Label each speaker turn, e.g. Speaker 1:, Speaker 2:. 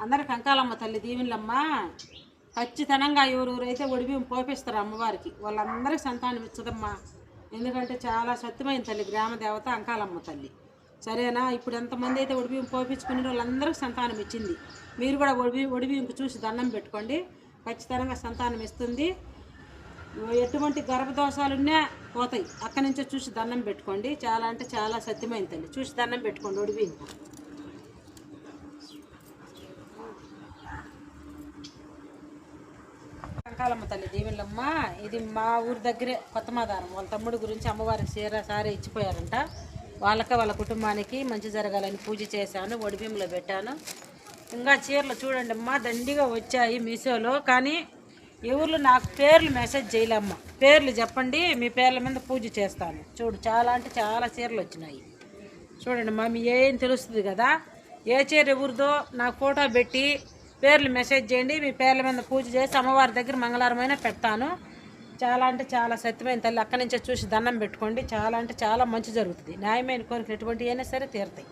Speaker 1: అందరికి అంకాలమ్మ తల్లి దీవెనలమ్మ. ఖచ్చితంగా ఎవరెవరైతే ఒడిబియ్యం పోపిస్తారో అమ్మవారికి వాళ్ళందరికీ సంతానం ఇచ్చదమ్మా. ఎందుకంటే చాలా సత్యమైన తల్లి, గ్రామ దేవత అంకాలమ్మ తల్లి. సరేనా? ఇప్పుడు ఎంతమంది అయితే ఒడిబియ్యం పోపించుకునే వాళ్ళందరికీ సంతానం ఇచ్చింది. మీరు కూడా ఒడిబియ్యంకి చూసి దండం పెట్టుకోండి, ఖచ్చితంగా సంతానం ఇస్తుంది. ఎటువంటి గర్భదోషాలున్నా పోతాయి. అక్కడి నుంచో చూసి దండం పెట్టుకోండి. చాలా అంటే చాలా సత్యమైన తల్లి, చూసి దండం పెట్టుకోండి ఒడిబియ్యంకు. అంకాలమ్మ తల్లి దీవెనలమ్మ. ఇది మా ఊరి దగ్గరే కొత్తమాదారం. వాళ్ళ తమ్ముడు గురించి అమ్మవారికి సారే ఇచ్చిపోయారంట. వాళ్ళ కుటుంబానికి మంచి జరగాలని పూజ చేశాను, ఒడిబియ్యంలో పెట్టాను. ఇంకా చీరలు చూడండి అమ్మ, దండిగా వచ్చాయి మీషోలో. కానీ ఎవరు నాకు పేర్లు మెసేజ్ చేయలేమ్మ. పేర్లు చెప్పండి, మీ పేర్ల మీద పూజ చేస్తాను. చూడు, చాలా అంటే చాలా చీరలు వచ్చినాయి. చూడండి అమ్మ, మీ ఏం తెలుస్తుంది కదా. ఏ చీర ఎవరిదో నాకు ఫోటో పెట్టి పేర్లు మెసేజ్ చేయండి. మీ పేర్ల మీద పూజ చేసి అమ్మవారి దగ్గర మంగళవారమైనా పెడతాను. చాలా అంటే చాలా సత్యమైన తల్లి, అక్కడి నుంచే చూసి దండం పెట్టుకోండి. చాలా అంటే చాలా మంచి జరుగుతుంది. న్యాయమైన కోరికలు ఎటువంటివి అయినా సరే తీరుతాయి.